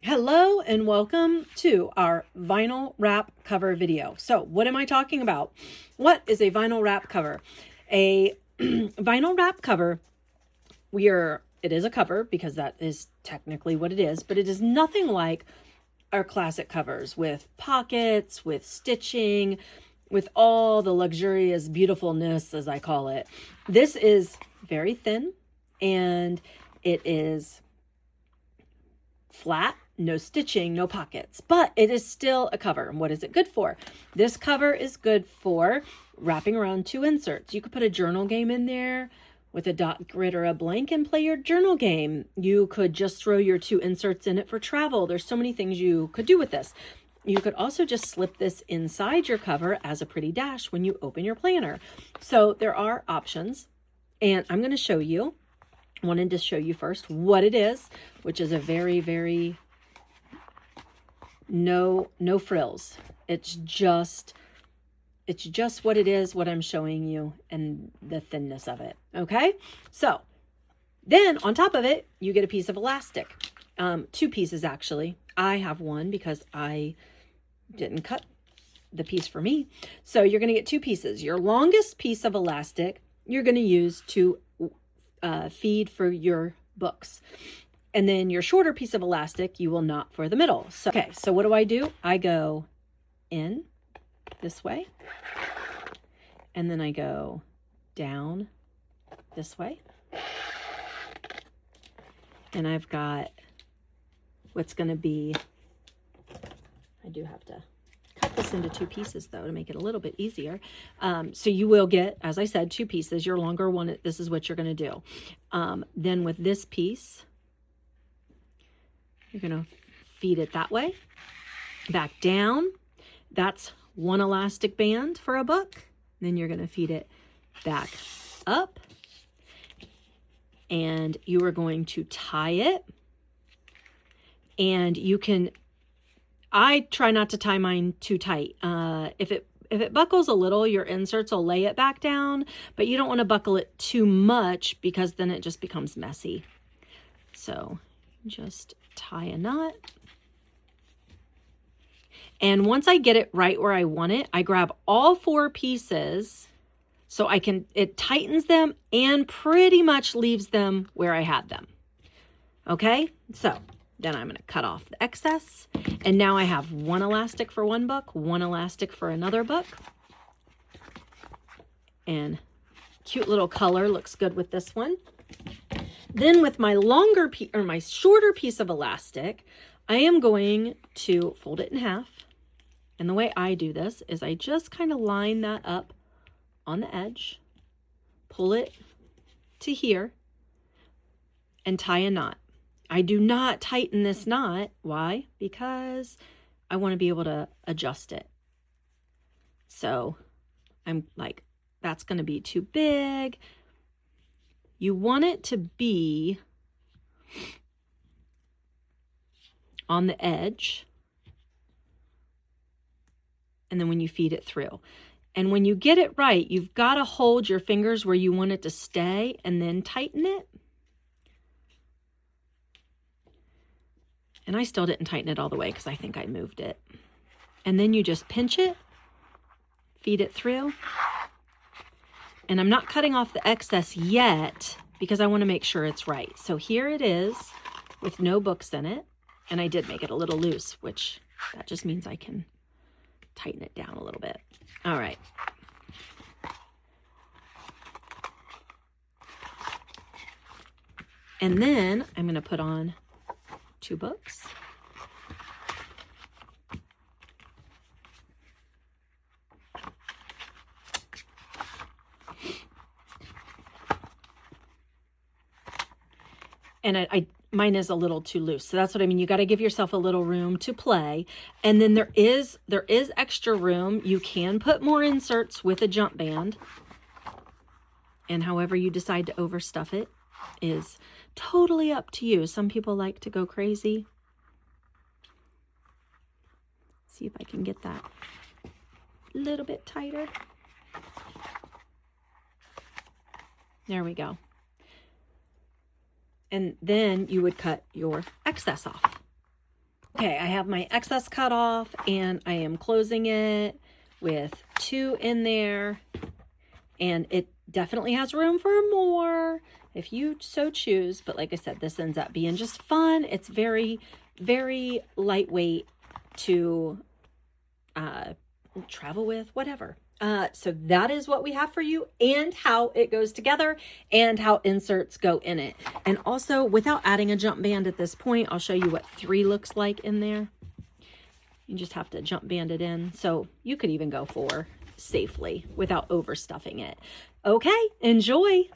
Hello and welcome to our vinyl wrap cover video. So what am I talking about? What is a vinyl wrap cover? A vinyl wrap cover, it is a cover because that is technically what it is, but it is nothing like our classic covers with pockets, with stitching, with all the luxurious beautifulness, as I call it. This is very thin and it is flat, no stitching, no pockets, but it is still a cover. And what is it good for? This cover is good for wrapping around two inserts. You could put a journal game in there with a dot grid or a blank and play your journal game. You could just throw your two inserts in it for travel. There's so many things you could do with this. You could also just slip this inside your cover as a pretty dash when you open your planner. So there are options, and I'm going to show you. Wanted to show you first what it is, which is a very no frills. It's just what it is, what I'm showing you, and the thinness of it. Okay, so then on top of it, you get a piece of elastic. Two pieces actually. I have one because I didn't cut the piece for me. So you're going to get two pieces. Your longest piece of elastic you're going to use to feed for your books. And then your shorter piece of elastic, you will knot for the middle. So, okay, so what do? I go in this way, and then I go down this way. And I've got what's going to be, I do have to cut this into two pieces though to make it a little bit easier. So you will get, as I said, two pieces. Your longer one, this is what you're going to do. Then with this piece, you're going to feed it that way, back down. That's one elastic band for a book. Then you're going to feed it back up, and you are going to tie it. And you can, I try not to tie mine too tight. If it buckles a little, your inserts will lay it back down, but you don't want to buckle it too much because then it just becomes messy. So just tie a knot. And once I get it right where I want it, I grab all four pieces so it tightens them and pretty much leaves them where I had them. Okay, so then I'm going to cut off the excess. And now I have one elastic for one book, one elastic for another book. And cute little color looks good with this one. Then with my my shorter piece of elastic, I am going to fold it in half. And the way I do this is I just kind of line that up on the edge, pull it to here, and tie a knot. I do not tighten this knot. Why? Because I want to be able to adjust it. So I'm like, that's going to be too big. You want it to be on the edge. And then when you feed it through. And when you get it right, you've got to hold your fingers where you want it to stay and then tighten it. And I still didn't tighten it all the way because I think I moved it. And then you just pinch it, feed it through. And I'm not cutting off the excess yet because I want to make sure it's right. So here it is with no books in it. And I did make it a little loose, which that just means I can tighten it down a little bit. All right. And then I'm going to put on two books. And mine is a little too loose. So that's what I mean. You got to give yourself a little room to play. And then there is extra room. You can put more inserts with a jump band. And however you decide to overstuff it is totally up to you. Some people like to go crazy. See if I can get that a little bit tighter. There we go. And then you would cut your excess off. Okay, I have my excess cut off and I am closing it with 2 in there, and it definitely has room for more if you so choose. But like I said, this ends up being just fun. It's very, very lightweight to travel with, whatever. So that is what we have for you, and how it goes together and how inserts go in it. And also, without adding a jump band at this point, I'll show you what 3 looks like in there. You just have to jump band it in. So you could even go 4 safely without overstuffing it. Okay, enjoy.